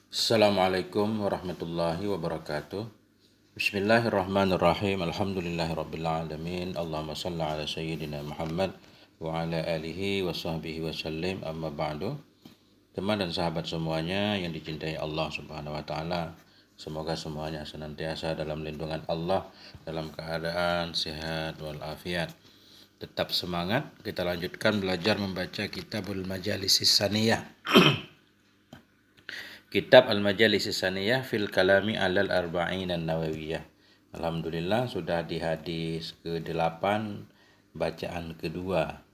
Assalamualaikum warahmatullahi wabarakatuh. Bismillahirrahmanirrahim. Alhamdulillahirrabbilalamin. Allahumma salli ala sayyidina Muhammad wa ala alihi wa sahbihi wa sallim. Amma ba'du. Teman dan sahabat semuanya yang dicintai Allah Subhanahu wa taala, semoga semuanya senantiasa dalam lindungan Allah, dalam keadaan sehat walafiat. Tetap semangat, kita lanjutkan belajar membaca Kitabul Majalisis Saniyah. Kitab Al-Majalis Saniyah fil Kalami alal Arba'in An-Nawawiyah. Alhamdulillah sudah di hadis ke-8 bacaan kedua.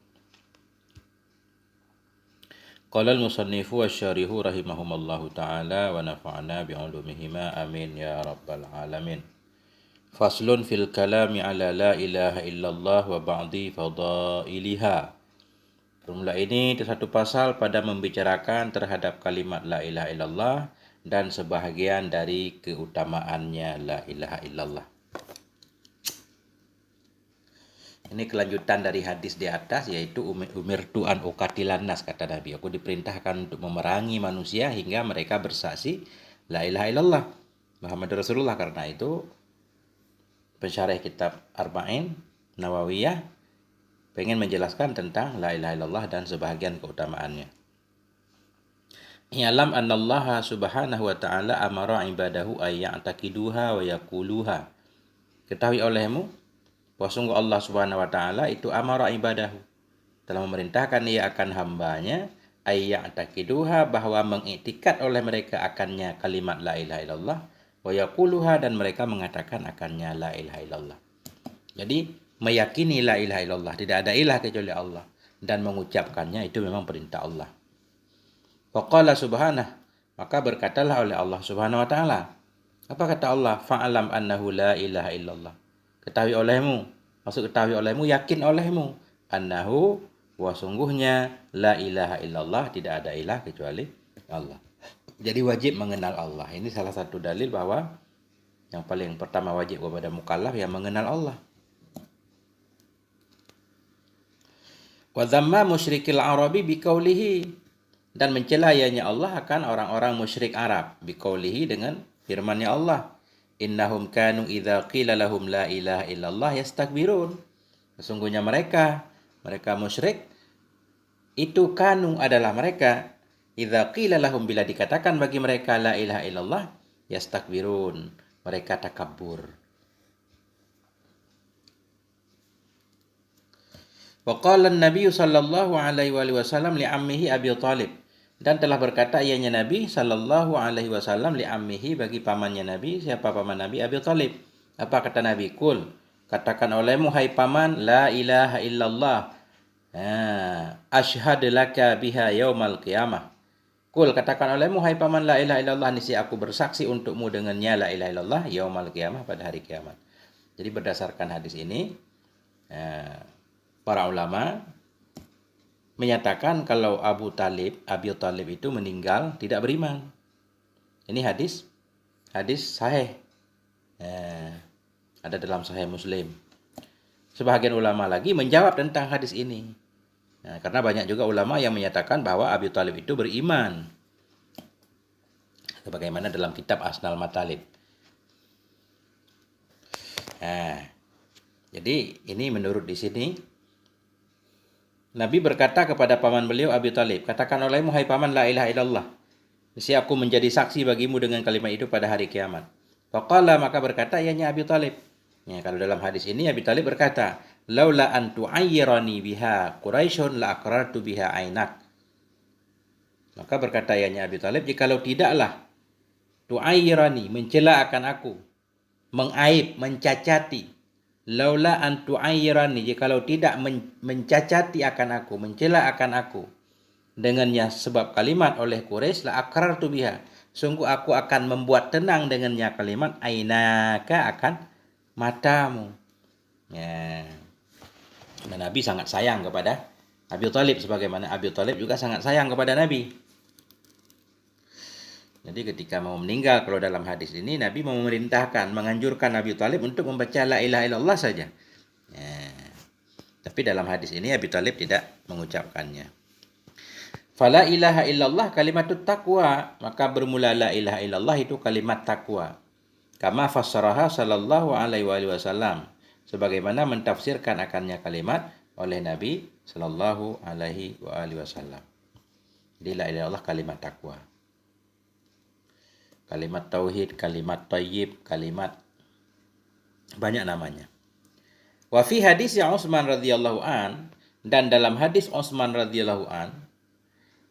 Qala al-musannifu wasyarihu rahimahumallahu ta'ala wa nafa'ana bi'ulumihima amin ya rabbal alamin. Faslun fil kalami ala la ilaha illallah wa ba'di fadailiha. Formula ini satu pasal pada membicarakan terhadap kalimat la ilaha illallah dan sebahagian dari keutamaannya la ilaha illallah. Ini kelanjutan dari hadis di atas, yaitu umirtu an uqatilan nas, kata Nabi. Aku diperintahkan untuk memerangi manusia hingga mereka bersaksi la ilaha illallah Muhammad Rasulullah. Karena itu pensyarah kitab Arba'in Nawawiyah pengen menjelaskan tentang la ilaha illallah dan sebahagian keutamaannya. I'lam annallaha subhanahu wa ta'ala amara ibadahu ay ya'taqiduha wa yaquluha. Ketahui olehmu bahwa sungguh Allah subhanahu wa ta'ala itu amara ibadahu, telah memerintahkan ia akan hambanya ay ya'taqiduha, bahwa mengiktikad oleh mereka akannya kalimat la ilaha illallah, wa yaquluha, dan mereka mengatakan akannya la ilaha illallah. Jadi meyakini la ilaha illallah, tidak ada ilah kecuali Allah, dan mengucapkannya itu memang perintah Allah. Waqala subhanah, maka berkatalah oleh Allah subhanahu wa ta'ala. Apa kata Allah? Fa'alam annahu la ilaha illallah. Ketahui olehmu, maksud ketahui olehmu, yakin olehmu, annahu, wa sungguhnya, la ilaha illallah, tidak ada ilah kecuali Allah. Jadi wajib mengenal Allah. Ini salah satu dalil bahwa yang paling pertama wajib kepada mukallaf yang mengenal Allah. Wa dhamma musyrikil arabi biqaulihi, dan mencela ianya Allah akan orang-orang musyrik Arab biqaulihi, dengan firman-Nya Allah, innahum kanu idza qila lahum la ilaha illallah yastakbirun. Sesungguhnya mereka musyrik itu, kanu adalah mereka, idza qila lahum, bila dikatakan bagi mereka la ilaha illallah, yastakbirun, mereka takabur. Wa qala an-nabiy sallallahu alaihi wasallam li ammihi Abi Thalib, dan telah berkata ianya Nabi sallallahu alaihi wasallam li ammihi, bagi pamannya Nabi. Siapa paman Nabi? Abi Thalib. Apa kata Nabi? Kul, katakan olehmu hai paman, la ilaha illallah, asyhadu laka biha yaumal qiyamah. Kul, katakan olehmu hai paman, la ilaha illallah, niscaya aku bersaksi untukmu dengannya la ilaha illallah yaumal qiyamah, pada hari kiamat. Jadi berdasarkan hadis ini, para ulama menyatakan kalau Abi Thalib itu meninggal tidak beriman. Ini hadis sahih, ada dalam Sahih Muslim. Sebahagian ulama lagi menjawab tentang hadis ini, karena banyak juga ulama yang menyatakan bahwa Abi Thalib itu beriman, sebagaimana dalam kitab Asnal Matalib. Jadi ini menurut di sini, Nabi berkata kepada paman beliau Abi Thalib, katakan olehmu hai paman, la ilaha illallah, niscaya aku menjadi saksi bagimu dengan kalimat itu pada hari kiamat. Faqala, maka berkata ianya Abi Thalib. Kalau dalam hadis ini Abi Thalib berkata, laula an tu'ayyirani biha Quraisyun la aqrartu biha ainak. Maka berkata ianya Abi Thalib, jikalau tidaklah tu'ayyirani, mencela akan aku, mengaib, mencacati, laula an tu'ayyirani, jikalau tidak mencacati akan aku, mencela akan aku dengannya sebab kalimat oleh Quraisy, la aqrartu biha, sungguh aku akan membuat tenang dengannya kalimat ainaka, akan matamu. Dan Nabi sangat sayang kepada Abi Thalib, sebagaimana Abi Thalib juga sangat sayang kepada Nabi. Jadi ketika mau meninggal, kalau dalam hadis ini Nabi memerintahkan, menganjurkan Abi Thalib untuk membaca la ilaha illallah saja. Tapi dalam hadis ini Abi Thalib tidak mengucapkannya. Fala ilaha illallah kalimatut taqwa, maka bermula la ilaha illallah itu kalimat takwa. Kama fassaraha sallallahu alaihi wasallam, sebagaimana mentafsirkan akannya kalimat oleh Nabi sallallahu alaihi wasallam. Jadi la ilaha illallah kalimat takwa. Kalimat tauhid, kalimat thayyib, kalimat banyak namanya. Wa fi hadis Utsman radhiyallahu an, dan dalam hadis Utsman radhiyallahu an,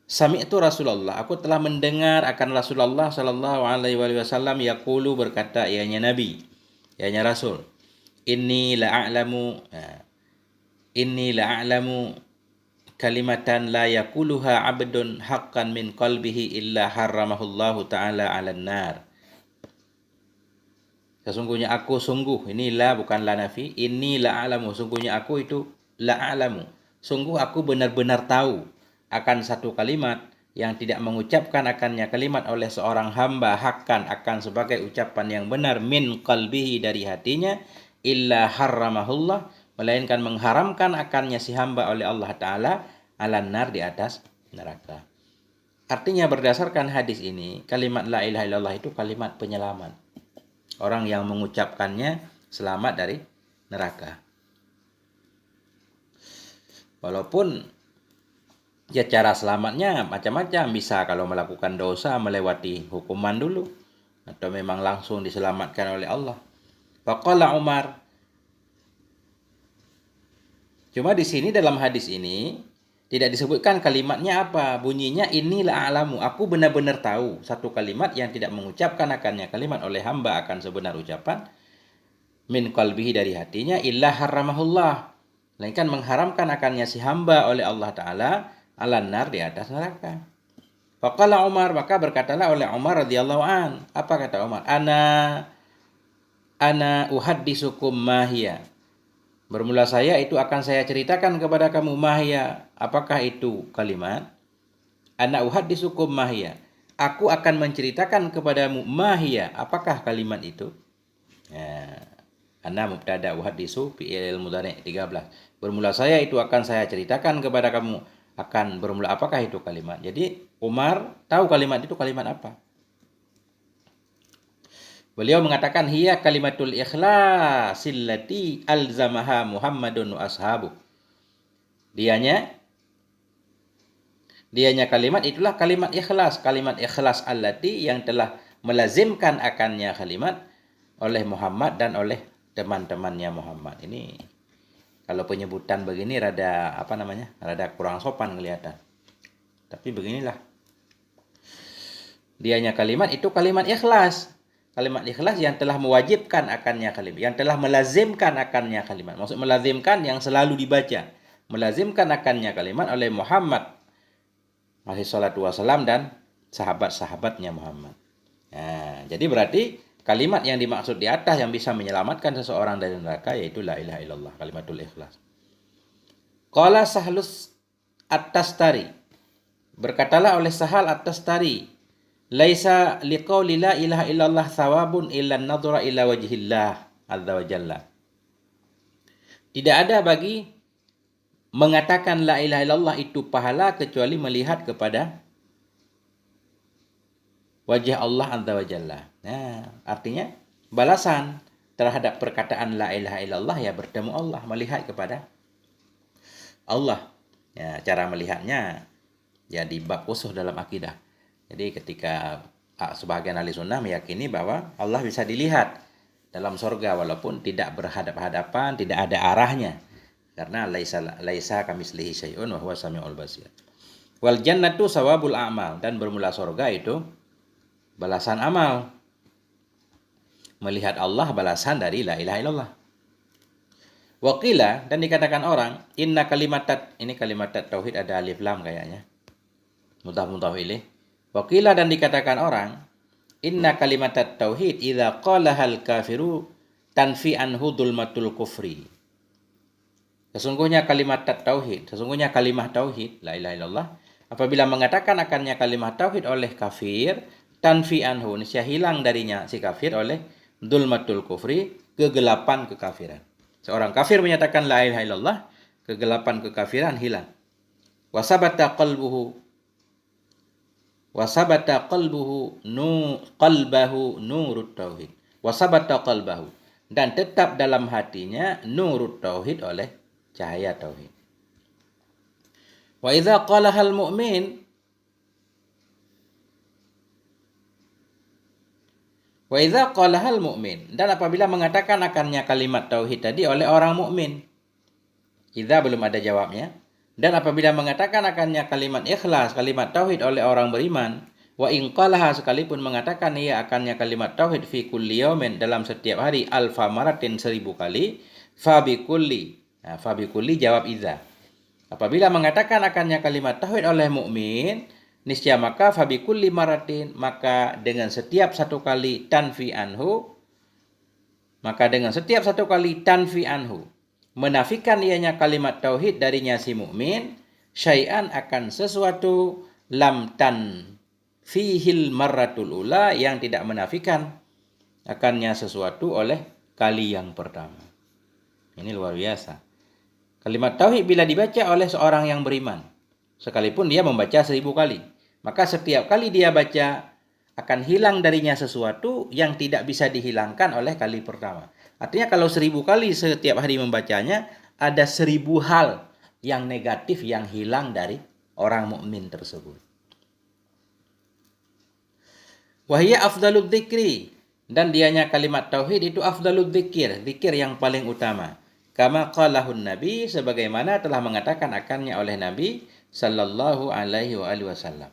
sami'tu Rasulullah, aku telah mendengar akan Rasulullah sallallahu alaihi wasallam yaqulu, berkata, ianya Nabi, ianya Rasul, inni la a'lamu kalimatan la yaquluha 'abdun haqqan min qalbihi illa harramahullahu ta'ala 'alan nar. Sesungguhnya aku ini la bukan la nafi, inni la a'lamu, sungguhnya aku itu la a'lamu, sungguh aku benar-benar tahu akan satu kalimat yang tidak mengucapkan akannya kalimat oleh seorang hamba hakkan akan sebagai ucapan yang benar min qalbihi dari hatinya, illa harramahullah, melainkan mengharamkan akannya si hamba oleh Allah Ta'ala alan nar, di atas neraka. Artinya berdasarkan hadis ini, kalimat la ilaha illallah itu kalimat penyelamat. Orang yang mengucapkannya selamat dari neraka. Walaupun ya cara selamatnya macam-macam, bisa kalau melakukan dosa melewati hukuman dulu, atau memang langsung diselamatkan oleh Allah. Faqala Umar. Cuma di sini dalam hadis ini tidak disebutkan kalimatnya apa, bunyinya inni la a'lamu, aku benar-benar tahu, satu kalimat yang tidak mengucapkan akannya kalimat oleh hamba akan sebenar ucapan min qalbihi dari hatinya, illa harramahullah, melainkan mengharamkan akannya si hamba oleh Allah Ta'ala alan nar, di atas neraka. Faqala Umar, maka berkatalah oleh Umar radhiyallahu an, apa kata Umar? Ana uhaddisukum mahia, bermula saya itu akan saya ceritakan kepada kamu mahia. Apakah itu kalimat? Ana uhaddisukum mahia, aku akan menceritakan kepadamu mahia, apakah kalimat itu? Ya. Ana mubtada, uhaddisu fi'il mudhari' 13. Bermula saya itu akan saya ceritakan kepada kamu, akan bermula apakah itu kalimat. Jadi Umar tahu kalimat itu kalimat apa. Beliau mengatakan hiya kalimatul ikhlasil lati alzamaha Muhammadun wa ashabu. Dianya kalimat itulah kalimat ikhlas allati yang telah melazimkan akannya kalimat oleh Muhammad dan oleh teman-temannya Muhammad. Ini kalau penyebutan begini rada rada kurang sopan kelihatan. Tapi beginilah. Dianya kalimat itu kalimat ikhlas. Kalimat ikhlas yang telah mewajibkan akannya kalimat, yang telah melazimkan akannya kalimat. Maksud melazimkan yang selalu dibaca. Melazimkan akannya kalimat oleh Muhammad alaihi salatu wasalam dan sahabat-sahabatnya Muhammad. Nah, jadi berarti kalimat yang dimaksud di atas yang bisa menyelamatkan seseorang dari neraka yaitu la ilaha illallah, kalimatul ikhlas. Qala Sahlus At-Tastari, berkatalah oleh Sahal At-Tastari, laisa liqauli la ilaha illallah thawabun illa an-nadhara ila wajhillah azza wa jalla. Tidak ada bagi mengatakan la ilaha illallah itu pahala kecuali melihat kepada wajah Allah azza wa jalla. Nah, artinya balasan terhadap perkataan la ilaha illallah ya bertemu Allah, melihat kepada Allah. Ya, cara melihatnya ya di bab usul dalam akidah. Jadi ketika sebagian ahli sunnah meyakini bahwa Allah bisa dilihat dalam surga walaupun tidak berhadap-hadapan, tidak ada arahnya. Karena laisa kamitslihi syai'un wa huwa samiul basir. Wal jannatu sawabul a'mal, dan bermula surga itu balasan amal. Melihat Allah balasan dari la ilaha illallah. Wa qila, dan dikatakan orang, inna kalimatat, ini kalimat tauhid ada alif lam kayaknya. Mudhaf ilaih. Wa qila, dan dikatakan orang, inna kalimatat tauhid idza qalahal kafiru tanfi anhu dhulmatul kufri. Sesungguhnya kalimat tauhid, sesungguhnya kalimah tauhid, la ilaha illallah, apabila mengatakan akannya kalimah tauhid oleh kafir, tanfi anhu, niscaya hilang darinya si kafir oleh dhulmatul kufri, kegelapan kekafiran. Seorang kafir menyatakan la ilaha illallah, kegelapan kekafiran hilang. Wa sabata qalbuhu wa sabata qalbahu nurut tauhid. Wa sabata qalbahu, dan tetap dalam hatinya nurut tauhid oleh cahaya tauhid. Wa idza qala hal mu'min, wa idza qala hal mu'min, dan apabila mengatakan akannya kalimat tauhid tadi oleh orang mukmin. Idza belum ada jawabnya. Dan apabila mengatakan akannya kalimat ikhlas, kalimat tauhid oleh orang beriman, wa in qalaha, sekalipun mengatakan ia akannya kalimat tauhid fi kulli yaumin, dalam setiap hari, alfa maratin, 1000 kali, fa bi kulli. Nah, fa bi kulli jawab idza. Apabila mengatakan akannya kalimat tauhid oleh mukmin, niscaya maka fa bi kulli maratin, maka dengan setiap satu kali tanfi anhu, menafikan ianya kalimat tauhid darinya si mukmin, syai'an, akan sesuatu, lam tan fihil marratul ula, yang tidak menafikan akannya sesuatu oleh kali yang pertama. Ini luar biasa. Kalimat tauhid bila dibaca oleh seorang yang beriman, sekalipun dia membaca 1000 kali, maka setiap kali dia baca akan hilang darinya sesuatu yang tidak bisa dihilangkan oleh kali pertama. Artinya kalau 1000 kali setiap hari membacanya, ada 1000 hal yang negatif yang hilang dari orang mukmin tersebut. Wahia afdalud dzikri, dan dianya kalimat tauhid itu afdalud dzikir, zikir yang paling utama. Kama qalahun Nabi, sebagaimana telah mengatakan akannya oleh Nabi sallallahu alaihi wasallam.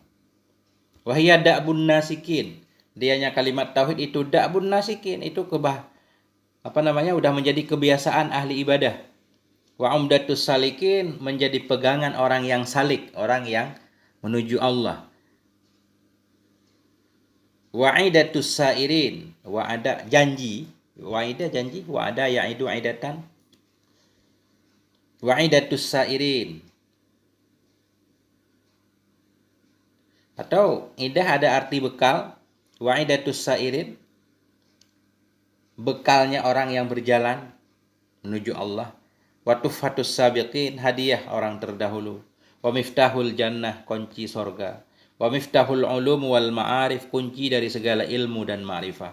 Wahia da'bun nasikin, dianya kalimat tauhid itu da'bun nasikin, itu udah menjadi kebiasaan ahli ibadah. Wa umdatus salikin, menjadi pegangan orang yang salik, orang yang menuju Allah. Wa'idatus sairin, wa'ada janji, wa'ida janji, wa'ada ya'idu aidatan. Wa'idatus sairin, atau idah ada arti bekal. Wa'idatus sairin, bekalnya orang yang berjalan menuju Allah. Wa tuhfatus sabiqin, hadiah orang terdahulu. Wa miftahul jannah, kunci sorga. Wa miftahul ulum wal ma'arif, kunci dari segala ilmu dan ma'rifah.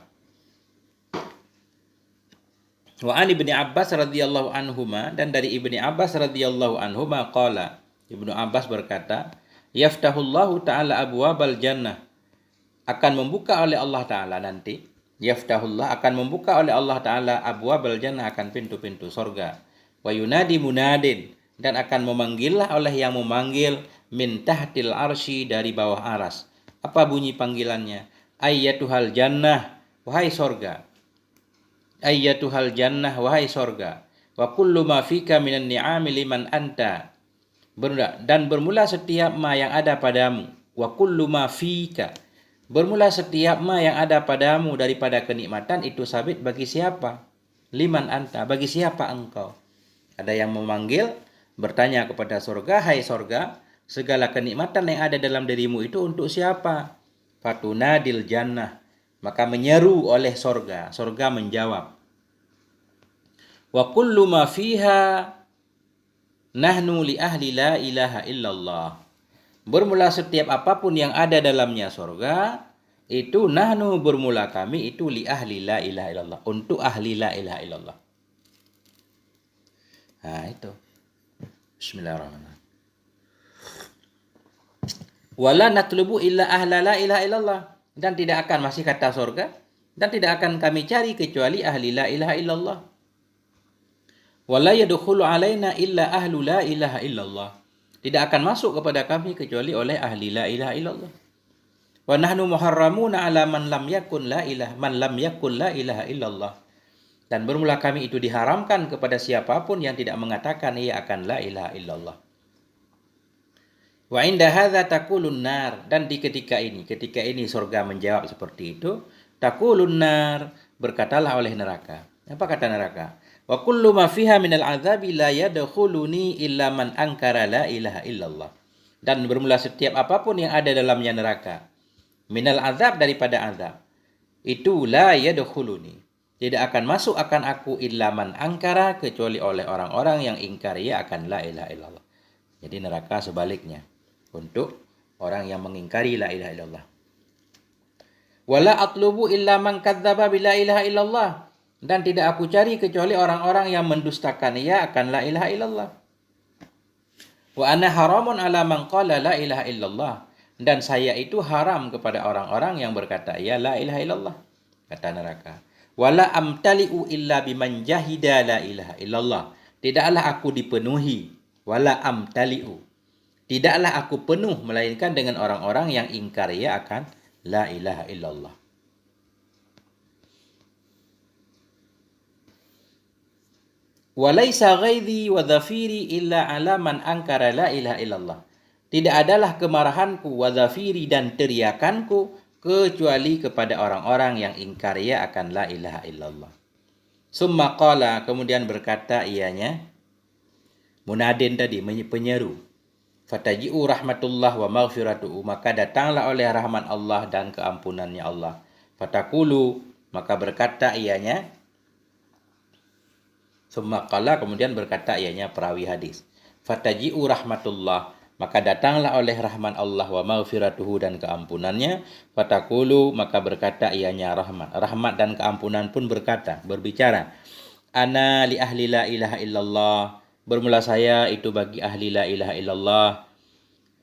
Wa an ibni Abbas radhiyallahu anhuma, dan dari ibni Abbas radhiyallahu anhuma qala, Ibnu Abbas berkata, yaftahullahu ta'ala abwabal jannah, akan membuka oleh Allah Ta'ala nanti, yaftahullah, akan membuka oleh Allah Ta'ala abwabal jannah, akan pintu-pintu sorga. Wa yunadi munadin, dan akan memanggillah oleh yang memanggil, min tahtil arsy, dari bawah aras. Apa bunyi panggilannya? Ayyatuhal jannah, wahai sorga. Ayyatuhal jannah, wahai sorga. Wa kullu ma fika minan ni'ami liman anta, dan bermula setiap ma yang ada padamu. Wa kullu ma fika, bermula setiap ma yang ada padamu daripada kenikmatan, itu sabit bagi siapa? Liman anta, bagi siapa engkau? Ada yang memanggil, bertanya kepada surga, hai surga, segala kenikmatan yang ada dalam dirimu itu untuk siapa? Fatunadil jannah, maka menyeru oleh surga. Surga menjawab, wa kullu ma fiha nahnu li ahli la ilaha illallah. Bermula setiap apapun yang ada dalamnya surga, itu nahnu, bermula kami, itu li ahli la ilaha illallah, untuk ahli la ilaha illallah. Nah itu. Bismillahirrahmanirrahim. Wala natlubu illa ahla la ilaha illallah, dan tidak akan, masih kata surga, dan tidak akan kami cari kecuali ahli la ilaha illallah. Wala yadkhulu alaina illa ahlu la ilaha illallah, tidak akan masuk kepada kami kecuali oleh ahli la ilaha illallah. Wa nahnu muharramuna ala man lam yakun la ilaha illallah, dan bermula kami itu diharamkan kepada siapapun yang tidak mengatakan ia akan la ilaha illallah. Wa inda hadza taqulun nar, dan di ketika ini surga menjawab seperti itu, taqulun nar, berkatalah oleh neraka. Apa kata neraka? Wa kullu ma fiha minal azabi la yadkhuluni illa man ankara la ilaha illallah, dan bermula setiap apapun yang ada dalamnya neraka, minal azab, daripada azab, itu la yadkhuluni, tidak akan masuk akan aku, illa man angkara, kecuali oleh orang-orang yang ingkar ia akan la ilaha illallah. Jadi neraka sebaliknya, untuk orang yang mengingkari la ilaha illallah. Wala atlubu illa man kadzdzaba bila ilaha illallah, dan tidak aku cari kecuali orang-orang yang mendustakan ia akan la ilaha illallah. Wa ana haramun ala man qala la ilaha illallah, dan saya itu haram kepada orang-orang yang berkata ya la ilaha illallah, kata neraka. Wala amtali'u illa biman jahida la ilaha illallah, tidaklah aku dipenuhi, wala amtali'u, tidaklah aku penuh melainkan dengan orang-orang yang ingkar ya akan la ilaha illallah. Walaisa ghaidhi wa dhafiri illa ala man ankara la ilaha illallah. Tidak adalah kemarahanku wa dhafiri dan teriakanku kecuali kepada orang-orang yang ingkar ya akan la ilaha illallah. Summa qala, kemudian berkata ianya, munadin tadi, penyeru. Fataji'u rahmatullah wa maghfiratuhu, maka datanglah oleh rahmat Allah dan keampunannya Allah. Fatakulu, maka berkata ianya, summa qala, kemudian berkata ianya perawi hadis. Fataji'u rahmatullah, maka datanglah oleh rahmat Allah wa maghfiratuhu dan keampunannya. Fatakulu, maka berkata ianya rahmat. Rahmat dan keampunan pun berbicara. Ana li ahli la ilaha illallah, bermula saya itu bagi ahli la ilaha illallah.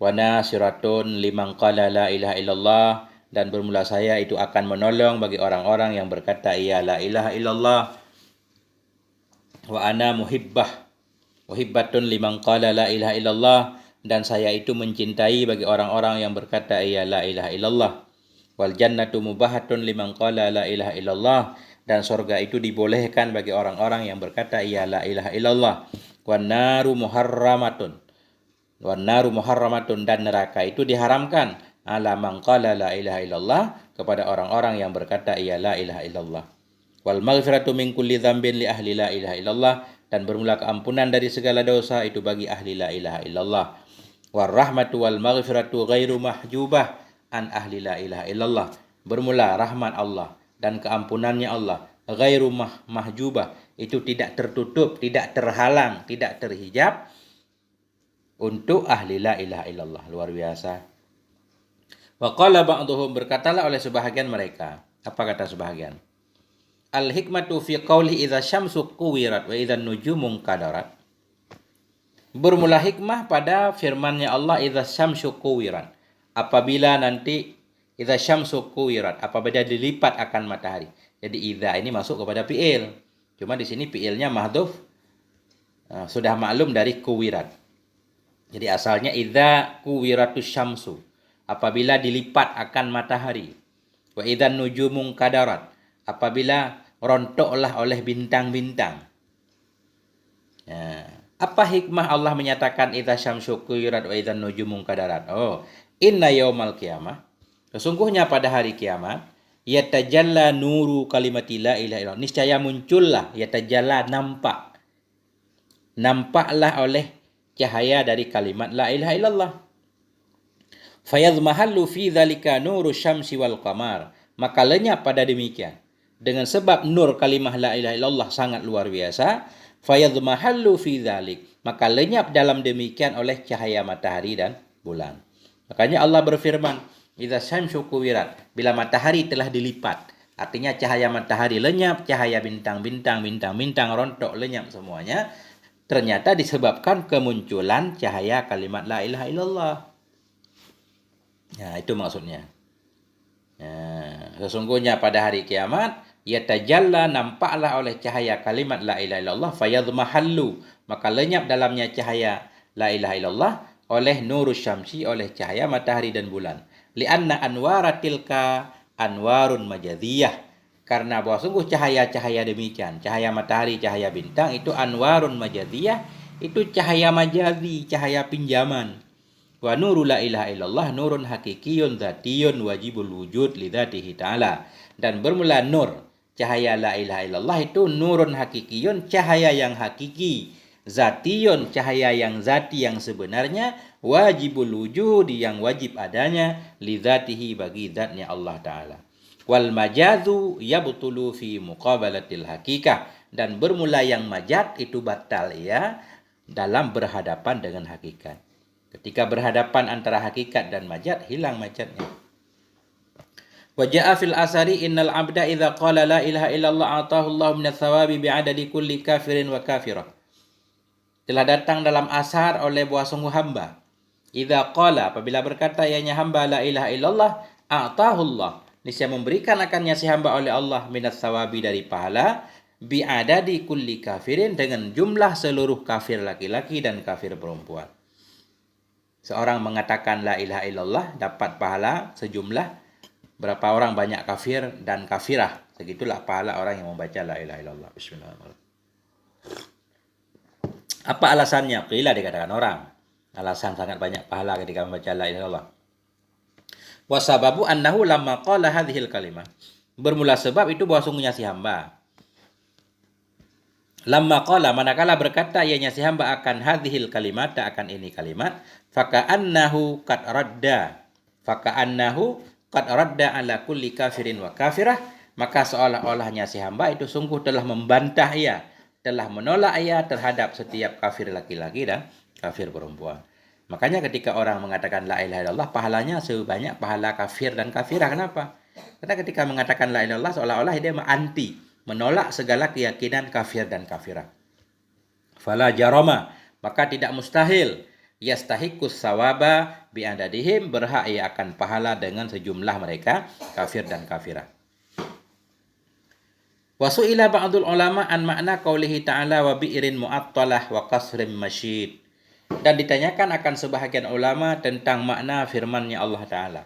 Wa nasiratun liman qala la ilaha illallah, dan bermula saya itu akan menolong bagi orang-orang yang berkata ya la ilaha illallah. Wa ana muhibbatun liman qala la ilaha illallah, dan saya itu mencintai bagi orang-orang yang berkata ya la ilaha illallah. Wal jannatu mubahatun liman qala la ilaha illallah, dan surga itu dibolehkan bagi orang-orang yang berkata ya la ilaha illallah. Wan naru muharramatun, dan neraka itu diharamkan ala man qala la ilaha illallah, kepada orang-orang yang berkata ya la ilaha illallah. Wal maghfiratu min kulli dzambin li ahli la ilaha illallah, dan bermula keampunan dari segala dosa itu bagi ahli la ilaha illallah. War rahmatu wal maghfiratu ghairu mahjubah an ahli la ilaha illallah, bermula rahmat Allah dan keampunannya Allah ghairu mahjubah, itu tidak tertutup, tidak terhalang, tidak terhijab untuk ahli la ilaha illallah. Luar biasa. Wa qala ba'dhum, berkatalah oleh sebahagian mereka. Apa kata sebahagian? Al hikmatu fi qawli idza syamsu kuwirat wa idza nujumu qadarat. Bermula hikmah pada firman-Nya Allah idza syamsu kuwirat, apabila nanti idza syamsu kuwirat, apabila dilipat akan matahari. Jadi idza ini masuk kepada fi'il. Cuma di sini fi'ilnya mahdhuf, sudah maklum dari kuwirat. Jadi asalnya idza kuwiratus syamsu, apabila dilipat akan matahari. Wa idza nujumu qadarat, apabila rontoklah oleh bintang-bintang. Apa hikmah Allah menyatakan idza syamsu kuwirat wa idza nujumu qadarat? Oh, inna yaumal qiyamah, sesungguhnya pada hari kiamat, yatajalla nuru kalimati la ilaha illallah, niscaya muncullah, yatajalla nampaklah oleh cahaya dari kalimat la ilaha illallah. Fayadhmahallu fi dzalika nuru syamsi wal qamar, maka lenyap pada demikian dengan sebab nur kalimah la ilaha illallah sangat luar biasa. Fayadhmahallu fi dzalik, maka lenyap dalam demikian oleh cahaya matahari dan bulan. Makanya Allah berfirman, idza syamsu kuwirat, bila matahari telah dilipat, artinya cahaya matahari lenyap, cahaya bintang-bintang rontok lenyap semuanya, ternyata disebabkan kemunculan cahaya kalimat la ilaha illallah. Ya, itu maksudnya. Ya, sesungguhnya pada hari kiamat yatajalla, nampaklah oleh cahaya kalimat la ilaha illallah, fayadhmahallu, maka lenyap dalamnya cahaya la ilaha illallah oleh nurus syamsi, oleh cahaya matahari dan bulan. Lianna anwaratilka anwarun majadiyah, karena bahwa sungguh cahaya-cahaya demikian, cahaya matahari, cahaya bintang itu anwarun majadiyah, itu cahaya majazi, cahaya pinjaman. Wa nuru la ilaha illallah nurun hakikiyun dzatiyun wajibul wujud li dzatihi ta'ala, dan bermula nur cahaya la ilaha illallah itu nurun hakikiyun, cahaya yang hakiki, zatiyun, cahaya yang zati yang sebenarnya, wajibul wujud, yang wajib adanya, li dzatihi, bagi zatnya Allah Ta'ala. Wal majazu yabtulu fi muqabalatil hakikah, dan bermula yang majaz itu batal ya dalam berhadapan dengan hakikat. Ketika berhadapan antara hakikat dan majaz, hilang majaznya. Wa jaa fil asari innal abda idza qala la ilaha illallah atahu Allah min tsawabi bi'adadi kulli kafirin wa kafirah. Telah datang dalam asar oleh buah sungguh hamba. Idza qala, apabila berkata ianya hamba la ilaha illallah, atahu Allah, niscaya memberikan akannya si hamba oleh Allah minas tsawabi dari pahala bi'adadi kulli kafirin dengan jumlah seluruh kafir laki-laki dan kafir perempuan. Seorang mengatakan la ilaha illallah dapat pahala sejumlah berapa orang banyak kafir dan kafirah. Segitulah pahala orang yang membaca la ilaha illallah. Bismillahirrahmanirrahim. Apa alasannya? Qila, dikatakan orang. Alasan sangat banyak pahala ketika membaca la ilaha illallah. Wa sababu annahu lamma qala hadhil kalimah. Bermula sebab itu bahwa sungguhnya si hamba. Lamma qala, manakala berkata ianya si hamba akan hadhil kalimat, akan ini kalimat, faka'annahu qad radda ala kulli kafirin wa kafirah, maka seolah-olahnya si hamba itu sungguh telah membantah ia, telah menolak ia terhadap setiap kafir laki-laki dan kafir perempuan. Makanya ketika orang mengatakan la ilaha illallah, pahalanya sebanyak pahala kafir dan kafirah. Kenapa? Karena ketika mengatakan la ilaha illallah seolah-olah dia anti, menolak segala keyakinan kafir dan kafirah. Fala jarama, maka tidak mustahil yastahiqus sawaba bi'adadihim, berhak ia akan pahala dengan sejumlah mereka kafir dan kafirah. Wa su'ila ba'dul ulama an makna qaulihi ta'ala wa bi'irin mu'attalah wa qasrin masyid. Dan ditanyakan akan sebahagian ulama tentang makna firman-Nya Allah Ta'ala.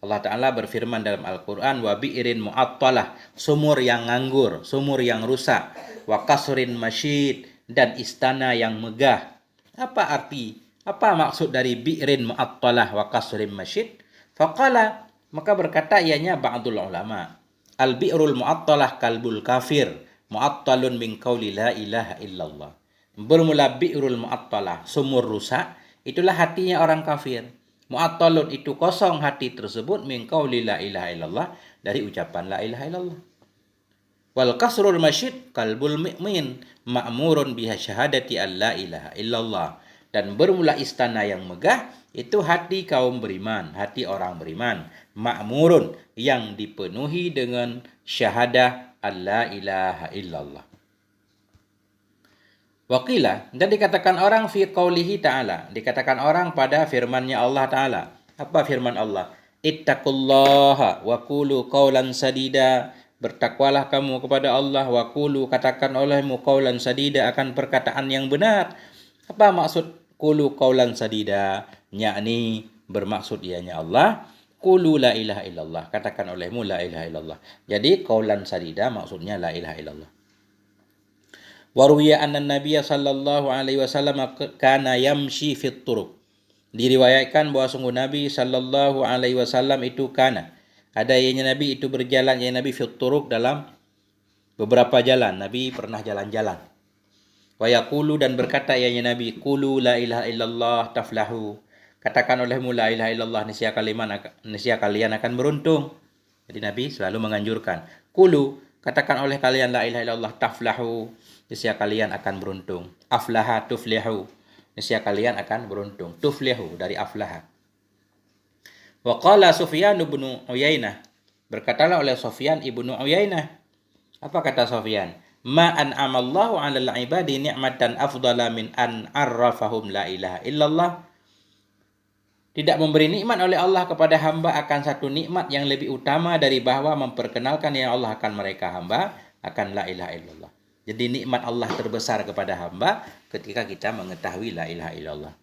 Allah Ta'ala berfirman dalam Al-Quran, wa bi'irin mu'attalah, sumur yang nganggur, sumur yang rusak, wa qasrin masyid, dan istana yang megah. Apa maksud dari bi'irin mu'attalah wa qasrin masyid? Faqala, maka berkata ianya ba'dul ulama, al-bi'rul mu'attalah kalbul kafir, mu'attalun min qawli la ilaha illallah. Bermula bi'rul mu'attalah, sumur rusak, itulah hatinya orang kafir. Mu'attalun, itu kosong hati tersebut, min qawli la ilaha illallah, dari ucapan la ilaha illallah. Wal kasrul masyid qalbul mu'min ma'murun biha syahadati an la ilaha illallah. Dan bermula istana yang megah, itu hati kaum beriman, hati orang beriman. Ma'murun, yang dipenuhi dengan syahadah an la ilaha illallah. Waqila, dan dikatakan orang fi qaulihi ta'ala, dikatakan orang pada firman-Nya Allah Ta'ala. Apa firman Allah? Ittaqullaha wa qulu qawlan sadida. Bertakwalah kamu kepada Allah, wa qulu, katakan olehmu qawlan sadida, akan perkataan yang benar. Apa maksud qulu qawlan sadida? Yakni bermaksud ianya Allah, qulu la ilaha illallah, katakan olehmu la ilaha illallah. Jadi qawlan sadida maksudnya la ilaha illallah. Waruya anna Nabiya sallallahu alaihi wasallam kana yamshi fit turuq. Diriwayatkan bahwa sungguh Nabi sallallahu alaihi wasallam itu ada ianya Nabi itu berjalan, ianya Nabi fit turuq, dalam beberapa jalan. Nabi pernah jalan-jalan. Wa yaqulu, dan berkata ianya Nabi, qulu la ilaha illallah taflahu. Katakan olehmu la ilaha illallah, niscaya kalian akan beruntung. Jadi Nabi selalu menganjurkan, qulu, katakan oleh kalian la ilaha illallah taflahu, niscaya kalian akan beruntung. Aflaha tuflihu, niscaya kalian akan beruntung. Tuflihu dari aflaha. Wa qala Sufyan ibn Uyainah, berkatalah oleh Sufyan ibnu Uyainah. Apa kata Sufyan? Ma an'amallahu 'alal 'ibadi ni'matan afdala min an arrafahum la ilaha illallah. Tidak memberi nikmat oleh Allah kepada hamba akan satu nikmat yang lebih utama dari bahwa memperkenalkan yang Allah akan mereka hamba akan la ilaha illallah. Jadi nikmat Allah terbesar kepada hamba ketika kita mengetahui la ilaha illallah.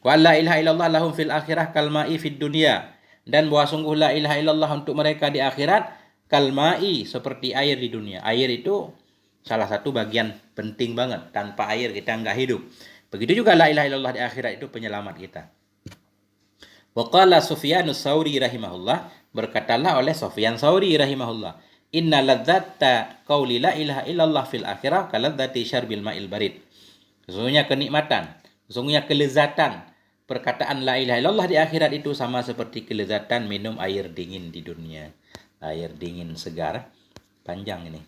Wa la ilaha illallah lahum fil akhirah kalma'i fid dunya. Dan bahwa sungguh la ilaha illallah untuk mereka di akhirat kalma'i, seperti air di dunia. Air itu salah satu bagian penting banget. Tanpa air kita enggak hidup. Begitu juga la ilaha illallah di akhirat itu penyelamat kita. Wa qala Sufyanus Tsauri rahimahullah, berkatalah oleh Sufyan Tsauri rahimahullah, inna ladzata qauli la ilaha illallah fil akhirah kaladzati syarbil ma'il barid. Sesungguhnya kenikmatan, sesungguhnya kelezatan perkataan la ilaha illallah di akhirat itu sama seperti kelezatan minum air dingin di dunia. Air dingin segar, panjang ini.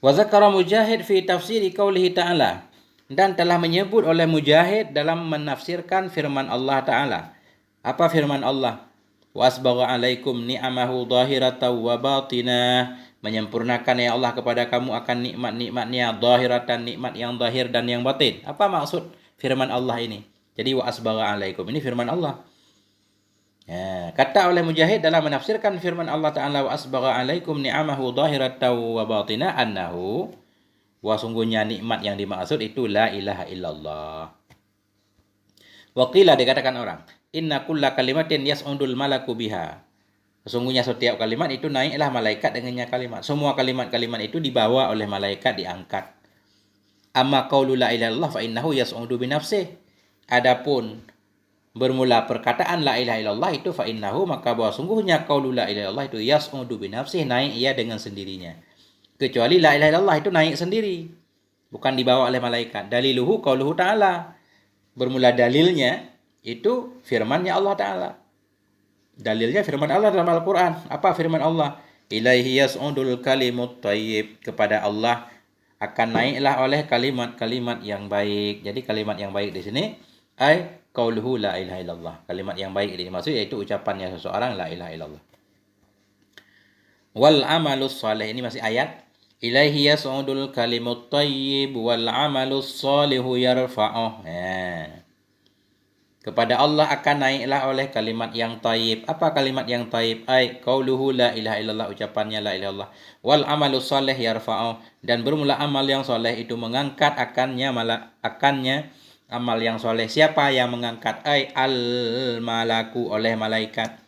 Wa zakara Mujahid fi tafsiri qaulihi ta'ala, dan telah menyebut oleh Mujahid dalam menafsirkan firman Allah Ta'ala. Apa firman Allah? Wa asbagha alaikum ni'amahu zahiratan wa batinah, menyempurnakan ya Allah kepada kamu akan nikmat-nikmatnya zahiratan, nikmat yang zahir dan yang batin. Apa maksud firman Allah ini? Jadi wa asbagha alaikum ini firman Allah. Ya, kata oleh Mujahid dalam menafsirkan firman Allah Ta'ala wa asbagha alaikum ni'amahu zahiratan wa batinah annahu, wa sungguhnya nikmat yang dimaksud itu la ilaha illallah. Wa qila, dikatakan orang, inna kulla kalimatin yas'udul malaku biha. Sesungguhnya setiap kalimat itu naiklah malaikat dengannya kalimat. Semua kalimat-kalimat itu dibawa oleh malaikat, diangkat. Amma qaulu la ilaha illallah fa innahu yas'udu bi nafsihi. Adapun bermula perkataan la ilaha illallah itu fa innahu, maka bahwa sungguhnya qaulu la ilaha illallah itu yas'udu bi nafsihi, naik ia dengan sendirinya. Kecuali la ilaha illallah itu naik sendiri, bukan dibawa oleh malaikat. Daliluhu qauluhu ta'ala. Bermula dalilnya itu firman-Nya Allah Ta'ala. Dalilnya firman Allah dalam Al-Quran. Apa firman Allah? Ilaihi yas'udul kalimut thayyib. Kepada Allah akan naiklah oleh kalimat-kalimat yang baik. Jadi kalimat yang baik di sini ay qauluhu la ilaha illallah. Kalimat yang baik ini maksud yaitu ucapannya seseorang la ilaha illallah. Wal amalus salih, ini masih ayat. Ilaihi yas'udul kalimut thayyib wal amalus salihu yarfa'uh. Kepada Allah akan naiklah oleh kalimat yang taib. Apa kalimat yang taib? Ay qauluhu la ilaha illallah, ucapannya la ilaha illallah. Wal amalus salih yarfa'uh, dan bermula amal yang soleh itu mengangkat akannya amal yang soleh. Siapa yang mengangkat? Ay al malaku, oleh malaikat.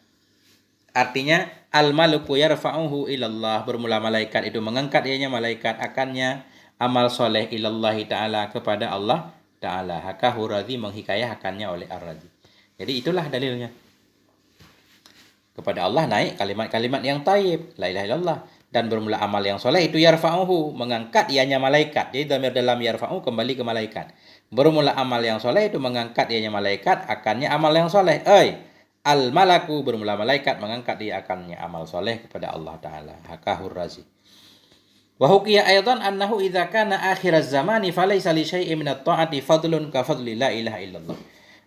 Artinya al malaku yarfa'uhu ilallah, bermula malaikat itu mengangkat ianya malaikat akannya amal soleh ilallahi ta'ala, kepada Allah Ta'ala. Hakahu Radhi, menghikayahkannya oleh Ar-Radhi. Jadi itulah dalilnya. Kepada Allah naik kalimat-kalimat yang taib, la ilaha illallah, dan bermula amal yang soleh itu yarfa'uhu, mengangkat ianya malaikat. Jadi dhamir dalam yarfa'uhu kembali ke malaikat. Bermula amal yang soleh itu mengangkat ianya malaikat akannya amal yang soleh. Al malaku, bermula malaikat mengangkat dia akannya amal soleh kepada Allah Ta'ala. Hakahu Razi. Wa hukiya aidan annahu idza kana akhir az-zamani falaysa li syai'in min at-ta'ati fadlun ka fadli la ilaha illallah.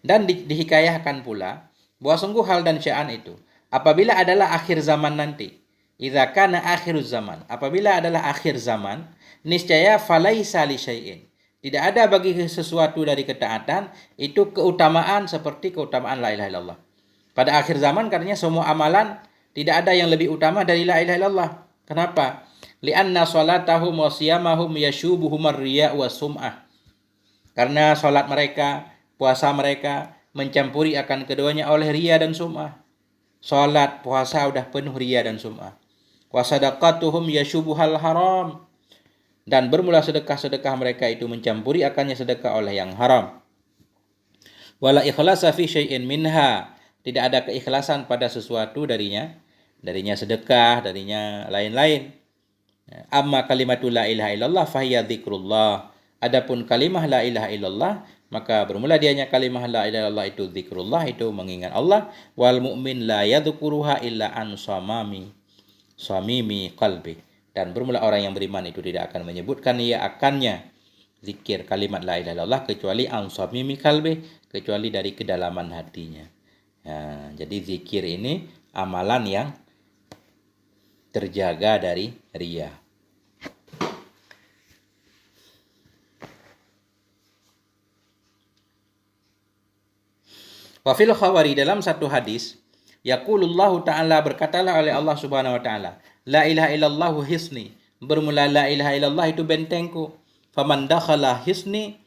Dan dihikayahkan pula bahwa sungguh hal dan sya'an itu apabila adalah akhir zaman nanti. Idza kana akhiruz zaman, apabila adalah akhir zaman, niscaya falaysa li syai'in, tidak ada bagi sesuatu dari ketaatan itu keutamaan seperti keutamaan la ilaha illallah. Pada akhir zaman katanya semua amalan tidak ada yang lebih utama dari la ilaha illallah. Kenapa? Lianna salatahum wa siyamahum yashubuhum ar-riya' wa sum'ah. Karena salat mereka, puasa mereka mencampuri akan keduanya oleh riya dan sum'ah. Salat, puasa udah penuh riya dan sum'ah. Wa sadaqatuhum yashubuhal haram. Dan bermula sedekah-sedekah mereka itu mencampuri akannya sedekah oleh yang haram. Wala ikhlasa fi syai'in minha. Tidak ada keikhlasan pada sesuatu darinya sedekah, darinya lain-lain. Amma kalimatul la ilaha illallah fahiya dzikrullah. Adapun kalimah la ilaha illallah, maka bermula dianya kalimah la ilaha illallah itu zikrullah, itu mengingat Allah. Wal mu'min la yadhkuruha illa an samimi qalbi. Dan bermula orang yang beriman itu tidak akan menyebutkan ia akannya zikir kalimat la ilaha illallah kecuali an samimi qalbi, kecuali dari kedalaman hatinya. Jadi zikir ini amalan yang terjaga dari riya. Wa fil khawari, dalam satu hadis, yaqulullahu ta'ala, berkatalah oleh Allah Subhanahu wa ta'ala, la ilaha illallahu hisni, bermula la ilaha illallah itu bentengku. Faman dakhala hisni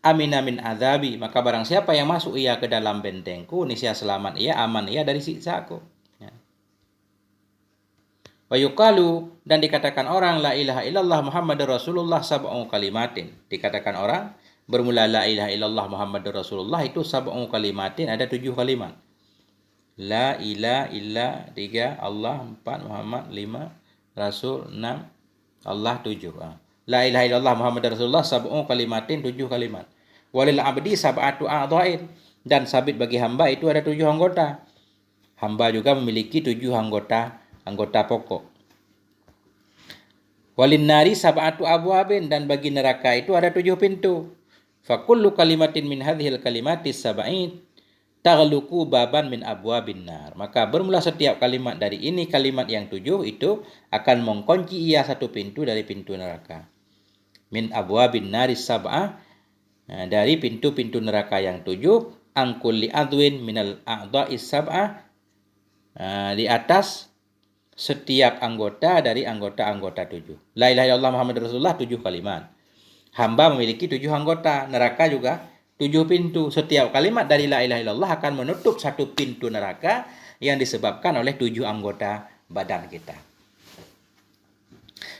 amina min azabi, maka barang siapa yang masuk ia ke dalam bentengku, niscaya selamat ia, aman ia dari siksaku. Wa yuqalu, dan dikatakan orang la ilaha illallah Muhammadur Rasulullah sab'u kalimatin. Dikatakan orang bermula la ilaha illallah Muhammadur Rasulullah itu sab'u kalimatin, ada 7 kalimat. La ilaha illa 3, Allah 4, Muhammad 5, Rasul 6, Allah 7. La ilaha illallah Muhammadur Rasulullah sab'u kalimatin, 7 kalimat. Walil abdi sab'atu a'dha'in, dan sabit bagi hamba itu ada 7 anggota. Hamba juga memiliki 7 anggota pokok. Walin nari sab'atu abwabin, dan bagi neraka itu ada 7 pintu. Fa kullu kalimatin min hadhil kalimatis sab'in taghluqu baban min abwabin nar. Maka bermula setiap kalimat dari ini, kalimat yang 7 itu akan mengkunci ia satu pintu dari pintu neraka. Min abwabin naris sab'ah, dari pintu-pintu neraka yang 7, angkulli adwin minal a'dha'is sab'ah, di atas setiap anggota dari anggota-anggota 7. La ilaha illallah Muhammad Rasulullah 7 kalimat. Hamba memiliki 7 anggota. Neraka juga 7 pintu. Setiap kalimat dari la ilaha illallah akan menutup satu pintu neraka yang disebabkan oleh 7 anggota badan kita.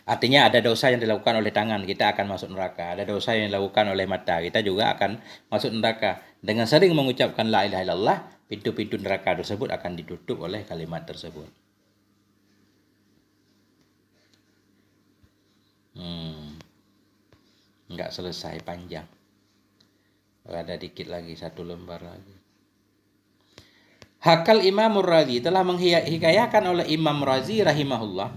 Artinya ada dosa yang dilakukan oleh tangan, kita akan masuk neraka. Ada dosa yang dilakukan oleh mata, kita juga akan masuk neraka. Dengan sering mengucapkan la ilaha illallah, pintu-pintu neraka tersebut akan ditutup oleh kalimat tersebut. Enggak selesai, panjang. Ada dikit lagi, 1 lembar lagi. Hakal Imam Razi, telah menghikayahkan oleh Imam Razi rahimahullah.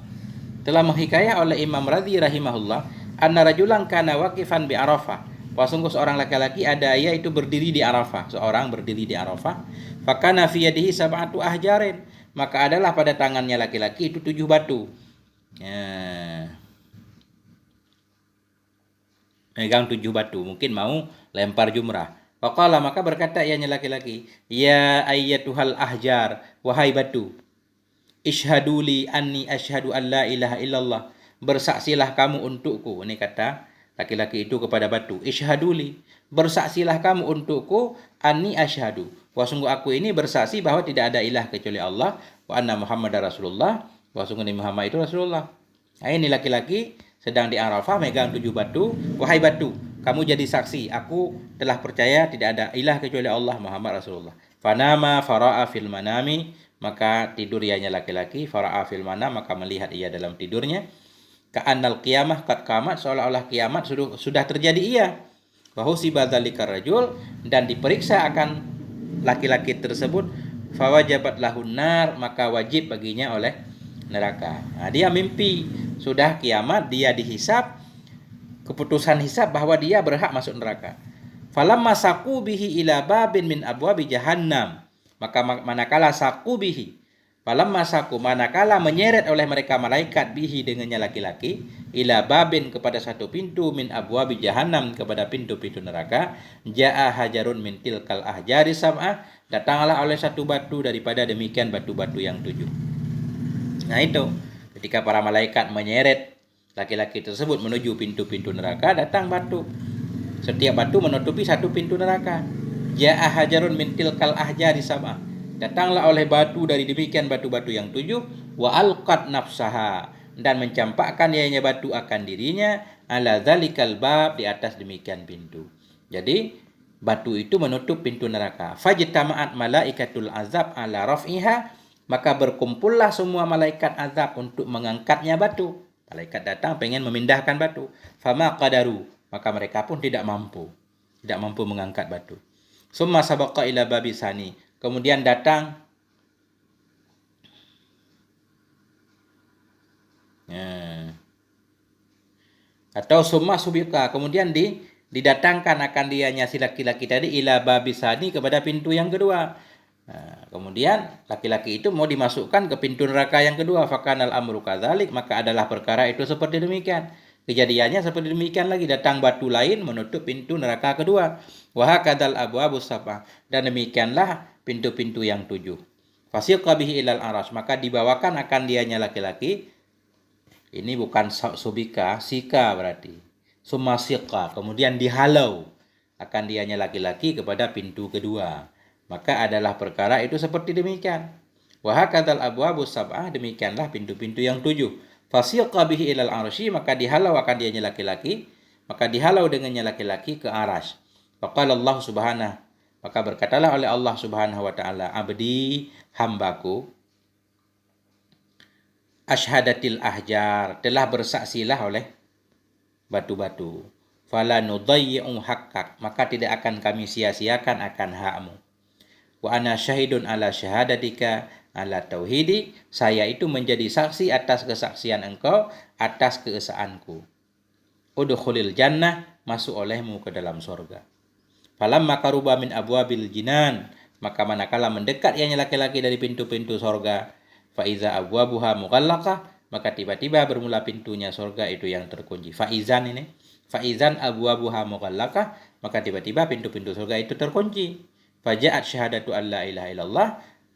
Anna rajulan kana waqifan bi Arafah. Bahwa sungguh seorang laki-laki ada ia itu berdiri di Arafah. Seorang berdiri di Arafah. Fakana fi yadihi sab'atu ahjarin. Maka adalah pada tangannya laki-laki itu 7 batu. Megang 7 batu, mungkin mau lempar jumrah. Faqala, maka berkata ianya laki-laki, ya ayyatuhal ahjar, wahai batu, ishhaduli anni ashhadu an la ilaha illallah, bersaksilah kamu untukku. Ini kata laki-laki itu kepada batu, ishhaduli, bersaksilah kamu untukku, anni ashhadu, bahwa sungguh aku ini bersaksi bahwa tidak ada ilah kecuali Allah, wa anna Muhammadar Rasulullah, bahwa sungguh Muhammad itu Rasulullah. Nah, ini laki-laki sedang di Arafah megang 7 batu. Wahai batu, kamu jadi saksi, aku telah percaya tidak ada ilah kecuali Allah, Muhammad Rasulullah. Fanama fara'a fil manami, maka tidur ianya laki-laki. Fara'a fil manam, maka melihat ia dalam tidurnya. Ka'annal qiyamah qad qamat, seolah-olah kiamat sudah terjadi ia. Wa husiba dzalikar rajul, dan diperiksa akan laki-laki tersebut. Fawajabat lahun nar, maka wajib baginya oleh neraka. Nah, dia mimpi sudah kiamat, dia dihisab, keputusan hisab bahwa dia berhak masuk neraka. Falamma saku bihi ila babin min abwabi jahannam, maka manakala saku bihi, falamma saku, manakala menyeret oleh mereka malaikat bihi dengannya laki-laki, ila babin kepada satu pintu, min abwabi jahannam kepada pintu-pintu neraka, jaa hajarun min tilkal ahjari sab'ah, datanglah oleh satu batu daripada demikian batu-batu yang 7. Nah itu, ketika para malaikat menyeret laki-laki tersebut menuju pintu-pintu neraka, datang batu. Setiap batu menutupi satu pintu neraka. Ja'a hajarun min tilkal ahjari sab'ah, datanglah oleh batu dari demikian batu-batu yang 7, wa alqat nafsaha, dan mencampakkan ianya batu akan dirinya, ala dzalikal bab, di atas demikian pintu. Jadi batu itu menutup pintu neraka. Fajtama'at malaikatul azab ala raf'iha, maka berkumpullah semua malaikat azab untuk mengangkatnya batu. Malaikat datang pengen memindahkan batu. Fama qadaru, maka mereka pun tidak mampu mengangkat batu. Summa sabaqa ila babisani, kemudian datang atau summa subika, kemudian didatangkan akan dianya si laki-laki tadi ila babisani, kepada pintu yang kedua. Nah, kemudian laki-laki itu mau dimasukkan ke pintu neraka yang kedua. Fakanal amru kadzalik, maka adalah perkara itu seperti demikian. Kejadiannya seperti demikian lagi, datang batu lain menutup pintu neraka kedua. Wa hakadzal abwabus sab'ah, dan demikianlah pintu-pintu yang 7. Fasiqa bihi ilal aras, maka dibawakan akan dianya laki-laki. Ini bukan subika, sika berarti. Summa siqa, kemudian dihalau akan dianya laki-laki kepada pintu kedua. Maka adalah perkara itu seperti demikian. Wa hakadzal abwabus sab'ah, demikianlah pintu-pintu yang 7. Fasiqa bihi ilal arsy, maka dihalau akan dianya laki-laki, maka dihalau dengannya laki-laki ke arsy. Faqala Allah subhanahu, maka berkatalah oleh Allah subhanahu wa ta'ala, abdi, hambaku, ashhadatil ahjar, telah bersaksilah oleh batu-batu. Fala nudayyi'u haqqak, maka tidak akan kami sia-siakan akan hakmu. Wa ana syahidun ala syahadatika ala tauhidi, saya itu menjadi saksi atas kesaksian engkau atas keesaanku. Udkhulil jannah, masuk olehmu ke dalam surga. Falamma qaruba min abwabil jinan, maka manakala mendekat ianya laki-laki dari pintu-pintu surga, fa iza abwabuha mughallaqah, maka tiba-tiba bermula pintunya surga itu yang terkunci. Faizan ini, faizan abwabuha mughallaqah, maka tiba-tiba pintu-pintu surga itu terkunci. Faja'at syahadatu alla ilaha illallah,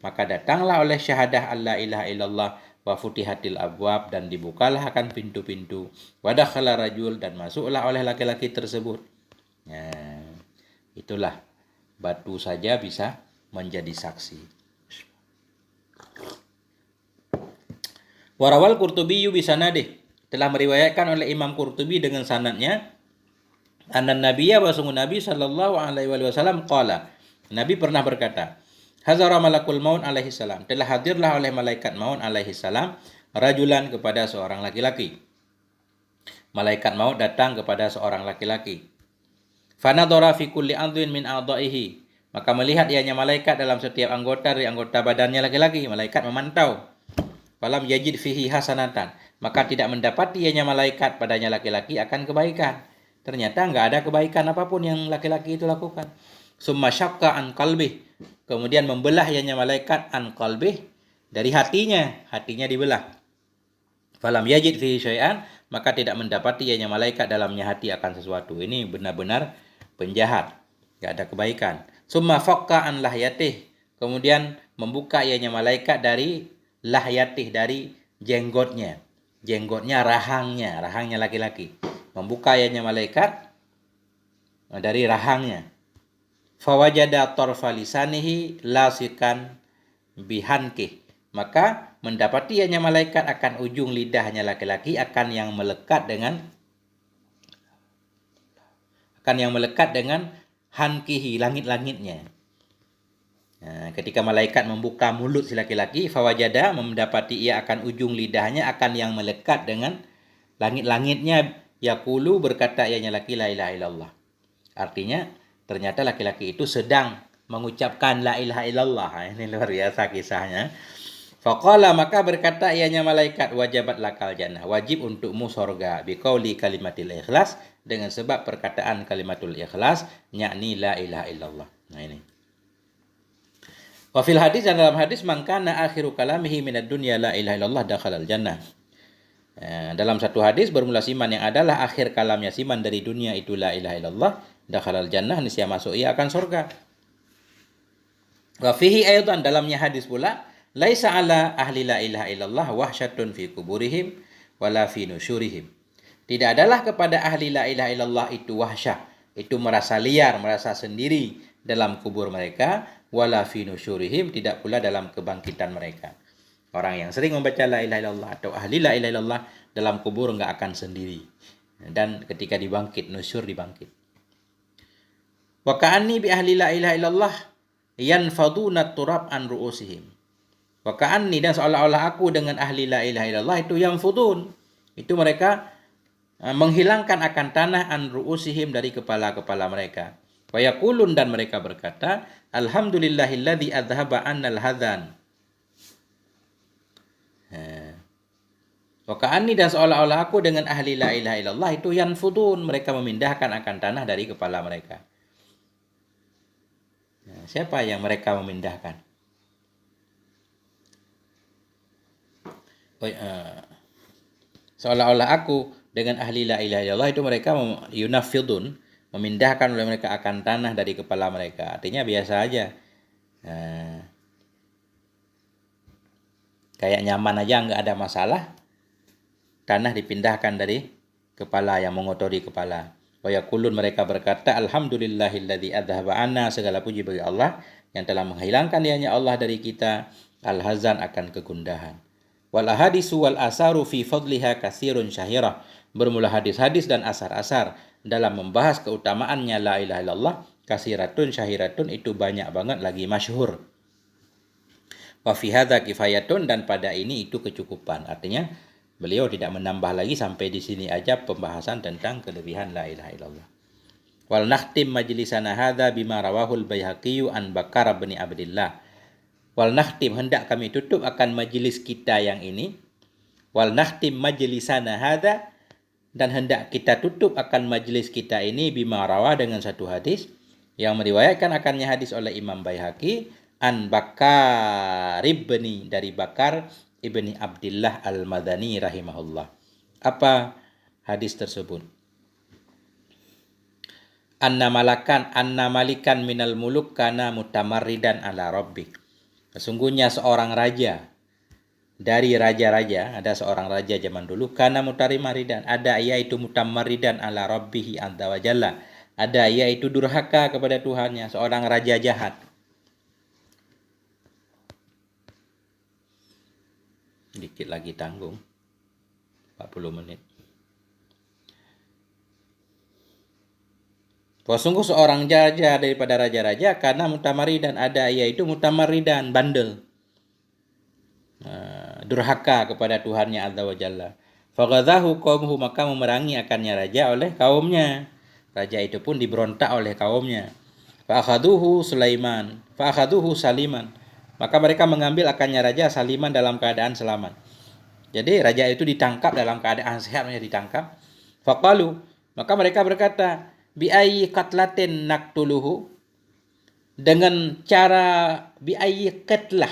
maka datanglah oleh syahadah alla ilaha illallah, wa futihatil abwab, dan dibukalah akan pintu-pintu, wa dakhala rajul, dan masuklah oleh laki-laki tersebut. Nah, itulah batu saja bisa menjadi saksi. Warawal Qurtubi bisanadih, telah meriwayatkan oleh Imam Qurtubi dengan sanadnya, annan nabiyya, wa Nabi sallallahu alaihi wasallam qala, Nabi pernah berkata, hazara malakul maut alaihi salam, telah hadirlah oleh malaikat maut alaihi salam, rajulan, kepada seorang laki-laki. Malaikat maut datang kepada seorang laki-laki. Fanadhara fi kulli adwin min a'dha'ihi, maka melihat ianya malaikat dalam setiap anggota dari anggota badannya laki-laki. Malaikat memantau. Falam yajid fihi hasanatan, maka tidak mendapati ianya malaikat padanya laki-laki akan kebaikan. Ternyata enggak ada kebaikan apapun yang laki-laki itu lakukan. Summa syaqqa an qalbih, kemudian membelah ianya malaikat an qalbih, dari hatinya dibelah. Falam yajid fihi syai'an, maka tidak mendapati ianya malaikat dalamnya hati akan sesuatu. Ini benar-benar penjahat, enggak ada kebaikan. Summa faqqa an lahyatih, kemudian membuka ianya malaikat dari lahyatih, dari jenggotnya rahangnya laki-laki, membuka ianya malaikat dari rahangnya. Fawajada tarfa lisanihi lasikan bihankih, maka mendapati ianya malaikat akan ujung lidahnya laki-laki akan yang melekat dengan hankihi, langit-langitnya. Nah, ketika malaikat membuka mulut si laki-laki, fawajada, mendapati ia akan ujung lidahnya akan yang melekat dengan langit-langitnya, yaqulu, berkata ianya laki, la ilaha illallah. Artinya ternyata laki-laki itu sedang mengucapkan la ilaha illallah. Ini luar biasa kisahnya. Faqala, maka berkata ianya malaikat, wajabat lakal jannah, wajib untukmu surga, biqauli kalimatil ikhlas, dengan sebab perkataan kalimatul ikhlas, yakni la ilaha illallah. Nah ini. Wa fil hadis, dan dalam hadis, man kana akhiru kalamihi minad dunya la ilaha illallah dakhalal jannah. Dalam satu hadis, bermula siman yang adalah akhir kalamnya siman dari dunia itu la ilaha illallah, dakhalal jannah, niscaya masuk ia akan surga. Wa fihi aydan, dalamnya hadis pula, laisa ala ahli la ilaha illallah wahsyatun fi kuburihim wala fi nusyurihim. Tidak adalah kepada ahli la ilaha illallah itu wahsyah, itu merasa liar, merasa sendiri dalam kubur mereka, wala fi nusyurihim, tidak pula dalam kebangkitan mereka. Orang yang sering membaca la ilaha illallah atau ahli la ilaha illallah dalam kubur enggak akan sendiri, dan ketika dibangkit, nusyur, dibangkit. Wa ka'anni bi ahli la ilaha illallah yanfaduna turab an ru'usihim. Wa ka'anni, dan seolah-olah aku dengan ahli la ilaha illallah itu yanfudun, itu mereka menghilangkan akan tanah an ru'usihim, dari kepala-kepala mereka. Wa yaqulun, dan mereka berkata, alhamdulillahilladzi adhaba annal hadzan. Wa ka'anni, dan seolah-olah aku dengan ahli la ilaha illallah itu yanfudun, mereka memindahkan akan tanah dari kepala mereka. Siapa yang mereka memindahkan? Seolah-olah aku dengan ahli la ilaha illallah itu mereka yunafidun, memindahkan oleh mereka akan tanah dari kepala mereka. Artinya biasa aja. Kayak nyaman aja, nggak ada masalah. Tanah dipindahkan dari kepala yang mengotori kepala. Wa yaqulun, mereka berkata, alhamdulillahilladzi adhaba anna, segala puji bagi Allah yang telah menghilangkan dianya Allah dari kita al-hazan, akan kegundahan. Wal hadisu wal asaru fi fadliha katsirun syahirah. Bermula hadis-hadis dan asar-asar dalam membahas keutamaannya la ilaha illallah, kasiratun syahiratun, itu banyak banget lagi masyhur. Wa fi hadza kifayatun, dan pada ini itu kecukupan. Artinya beliau tidak menambah lagi, sampai di sini aja pembahasan tentang kelebihan la ilaha illallah. Wal nakhtim majlisana hadza bima rawahul Baihaqi an Bakar bin Abdillah Wal nakhtim, hendak kami tutup akan majlis kita yang ini. Wal nakhtim majlisana hadza, dan hendak kita tutup akan majlis kita ini bima rawa, dengan satu hadis yang meriwayatkan akannya hadis oleh Imam Baihaqi an Bakar ibni, dari Bakar ibni Abdullah al-Madani rahimahullah. Apa hadis tersebut? Anna malikan minal muluk kana mutamarridan ala rabbi. Sesungguhnya seorang raja dari raja-raja, ada seorang raja zaman dulu, kana mutarimaridan, ada yaitu mutamaridan ala rabbihi azza wa jalla, ada yaitu durhaka kepada Tuhannya, seorang raja jahat. Dikit lagi tanggung, 40 menit. Sungguh seorang raja daripada raja-raja, karena mutamaridan, ada yaitu mutamaridan, bandel, durhaka kepada Tuhannya azza wa jalla. Faghadhahu qaumuhu, maka memerangi akannya raja oleh kaumnya. Raja itu pun diberontak oleh kaumnya. Fa'akhaduhu saliman, maka mereka mengambil akannya raja saliman, dalam keadaan selamat. Jadi raja itu ditangkap dalam keadaan sehat, ditangkap. Faqalu, maka mereka berkata, bi ayyi qatlatin naqtuluhu, dengan cara bi ayyi qatlah,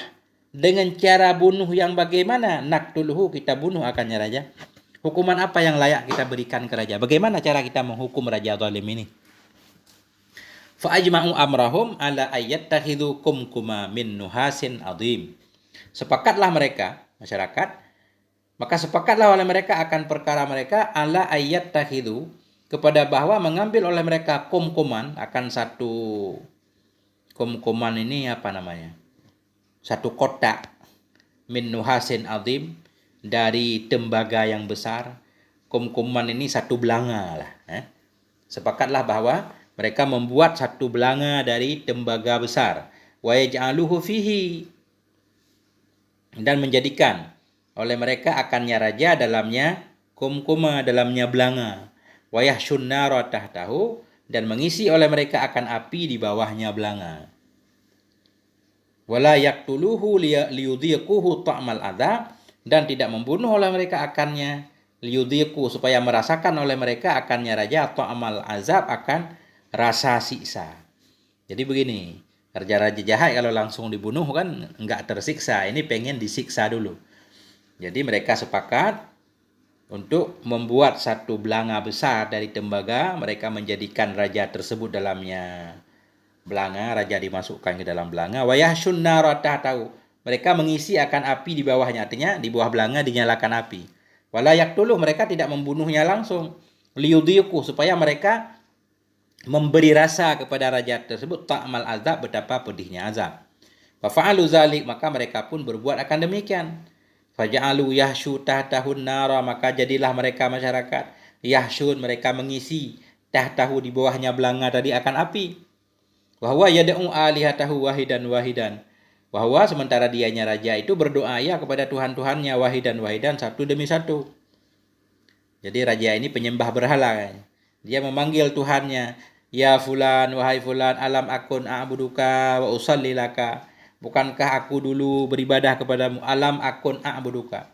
dengan cara bunuh yang bagaimana, naqtuluhu, kita bunuh akannya raja. Hukuman apa yang layak kita berikan ke raja? Bagaimana cara kita menghukum raja zalim ini? Fa ajma'u amrahum ala ayyattakhidhu kumkuma min nuhasin adhim. Sepakatlah mereka, masyarakat, maka sepakatlah oleh mereka akan perkara mereka, ala ayyattakhidhu, kepada bahwa mengambil oleh mereka kumkuman, akan satu kumkuman ini apa namanya? Satu kotak, min nuhasin azim, dari tembaga yang besar. Kumkuman ini satu belanga lah. Sepakatlah bahwa mereka membuat satu belanga dari tembaga besar. Wa yaj'aluhu fihi, dan menjadikan oleh mereka akannya raja dalamnya kumkuma, dalamnya belanga. Wa yahshun nara tahtahu, dan mengisi oleh mereka akan api di bawahnya belanga. Wala yaqtuluhu liyudhiquhu ta'mal adzab, dan tidak membunuh oleh mereka akannya liyudhiqu, supaya merasakan oleh mereka akannya raja ta'mal azab, akan rasa siksa. Jadi begini, raja-raja jahat kalau langsung dibunuh kan enggak tersiksa, ini pengen disiksa dulu. Jadi mereka sepakat untuk membuat satu belanga besar dari tembaga, mereka menjadikan raja tersebut dalamnya belanga, raja dimasukkan ke dalam belanga. Wa yahshun nara tahtahu, mereka mengisi akan api di bawahnya, artinya di bawah belanga dinyalakan api. Wala yaqtuluh, mereka tidak membunuhnya langsung. Liyudhiqu, supaya mereka memberi rasa kepada raja tersebut ta'mal azab, betapa pedihnya azab. Fa fa'alu zalik, maka mereka pun berbuat akan demikian. Faja'alu yahshu tahtahun nara, maka jadilah mereka masyarakat yahshun, mereka mengisi tahtahu, di bawahnya belanga tadi, akan api. Wa huwa yad'u alihatahu wahidan, bahwa sementara dianya raja itu berdoa ya kepada Tuhan-Tuhannya wahidan, satu demi satu. Jadi raja ini penyembah berhala. Dia memanggil Tuhannya, ya fulan, wahai fulan, alam akun a'buduka wa usalli laka, bukankah aku dulu beribadah kepadamu? Alam akun a'buduka,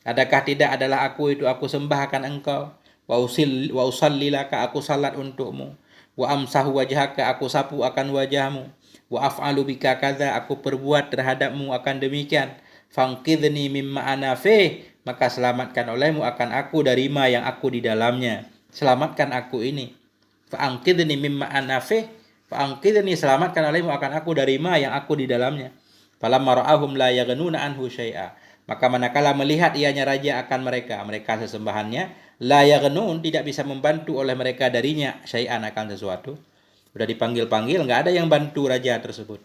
adakah tidak adalah aku itu aku sembahkan engkau? Wa usalli laka, aku salat untukmu. Wa amsahu wajhaka, aku sapu akan wajahmu. Wa af'alu bika kadza, aku perbuat terhadapmu akan demikian. Fangqidhni mimma ana fi, maka selamatkan olehmu akan aku dari ma yang aku di dalamnya. Selamatkan aku ini. Fa'anqidhni mimma ana fi, fa'anqidhni, selamatkan olehmu akan aku dari ma yang aku di dalamnya. Falamma ra'ahum la yaghnuna anhu syai'a, maka manakala melihat ianya raja akan mereka sesembahannya, la yaghnun, tidak bisa membantu oleh mereka darinya syai'an, akan sesuatu. Sudah dipanggil-panggil, enggak ada yang bantu raja tersebut.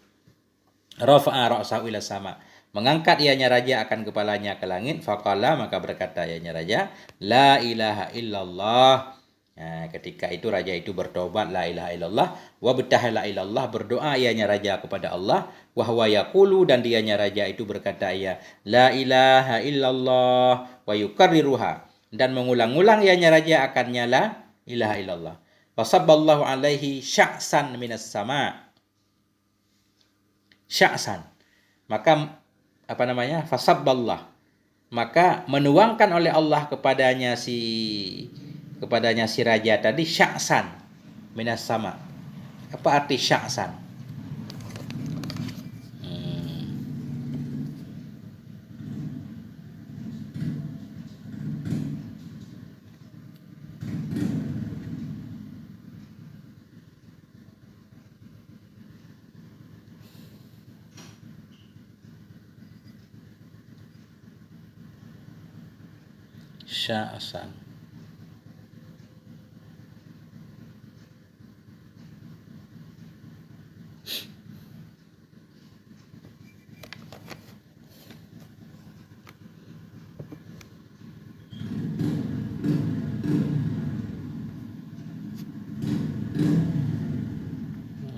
Rafa'a ra'sahu ila sama, mengangkat ianya raja akan kepalanya ke langit. Faqala, maka berkata ianya raja, la ilaha illallah. Nah, ketika itu raja itu bertobat, la ilaha illallah, wa bitahala ilallah, berdoa ianya raja kepada Allah, wa huwa yaqulu, dan dianya raja itu berkata ia, la ilaha illallah, wa yukarriruha, dan mengulang-ulang ianya raja akannya la ilaha illallah. Wasabballahu alaihi sya'san minas sama'. Sya'san, maka fasabballah, maka menuangkan oleh Allah kepadanya si raja tadi sya'san minas sama. Apa arti sya'san? Sya'san.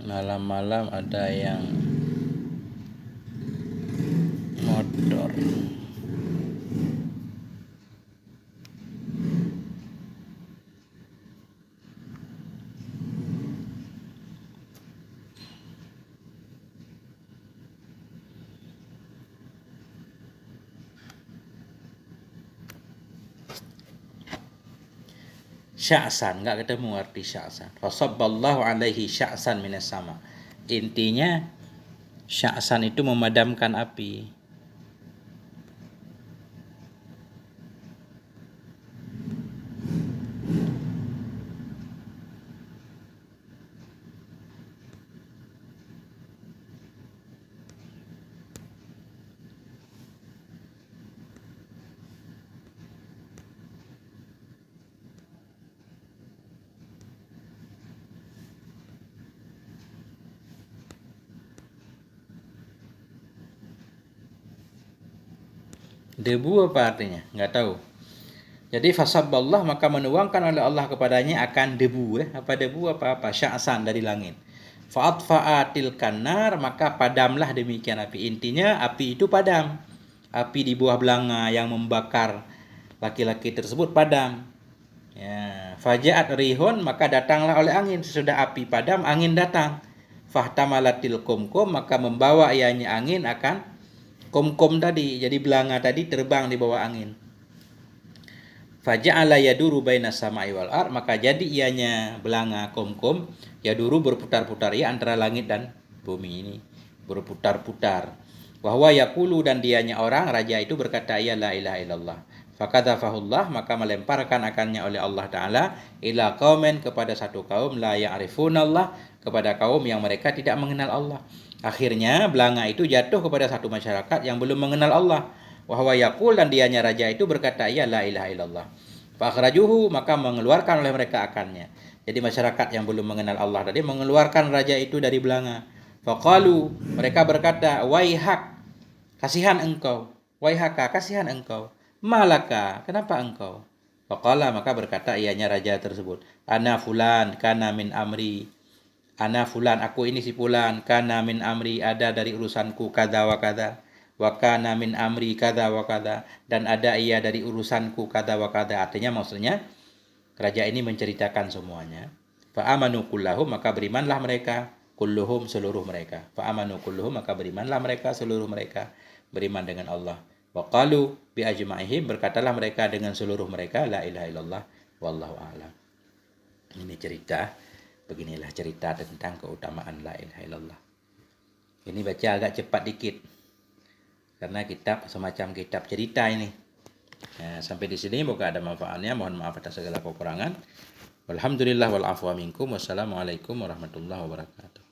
Malam-malam ada yang motor. Sya'san, enggak ketemu arti sya'san. Fasabballahu alaihi sya'san minas sama. Intinya sya'san itu memadamkan api. Debu apa artinya? Enggak tahu. Jadi fasabballah, maka menuangkan oleh Allah kepadanya akan debu, apa debu apa sya'san dari langit. Fa'atfa'atil kanar, maka padamlah demikian api. Intinya api itu padam. Api di buah belanga yang membakar laki-laki tersebut padam. Ya, faja'at rihun, maka datanglah oleh angin. Sesudah api padam, angin datang. Fahtamalatil kumkum, maka membawa ianya angin akan kumkum tadi. Jadi belanga tadi terbang di bawah angin. Faja'ala yaduru bainas sama'i wal ard, maka jadi ianya belanga kumkum yaduru berputar-putar ya antara langit dan bumi ini, berputar-putar. Wa huwa yaqulu, dan dianya orang raja itu berkata ya la ilaha illallah. Fakadzafahullah, maka melemparkan akannya oleh Allah taala ila qaumin, kepada satu kaum la ya'rifunallah, kepada kaum yang mereka tidak mengenal Allah. Akhirnya belanga itu jatuh kepada satu masyarakat yang belum mengenal Allah. Wa huwa yaqul, dan dianya raja itu berkata ya la ilaha illallah. Fa akhrajuhu, maka mengeluarkan oleh mereka akannya. Jadi masyarakat yang belum mengenal Allah tadi mengeluarkan raja itu dari belanga. Faqalu, mereka berkata waihak, kasihan engkau. Waihaka, kasihan engkau. Malaka, kenapa engkau? Faqala, maka berkata ianya raja tersebut, ana fulan kana min amri. Ana fulan, aku ini si fulan, kana min amri, ada dari urusanku kada wa kada. Wa kana min amri kada wa kada, dan ada ia dari urusanku kada wa kada. Artinya maksudnya raja ini menceritakan semuanya. Fa amanu kullahum, maka berimanlah mereka, kulluhum, seluruh mereka. Fa amanu kulluhum, maka berimanlah mereka, seluruh mereka beriman dengan Allah. Wa qalu bi ajma'ihim, berkatalah mereka dengan seluruh mereka la ilaha illallah wallahu a'lam. Ini cerita, beginilah cerita tentang keutamaan la ilaha illallah. Ini baca agak cepat dikit karena kitab semacam kitab cerita ini. Nah, sampai di sini moga ada manfaatnya. Mohon maaf atas segala kekurangan. Walhamdulillah wal afwa minkum. Wassalamualaikum warahmatullahi wabarakatuh.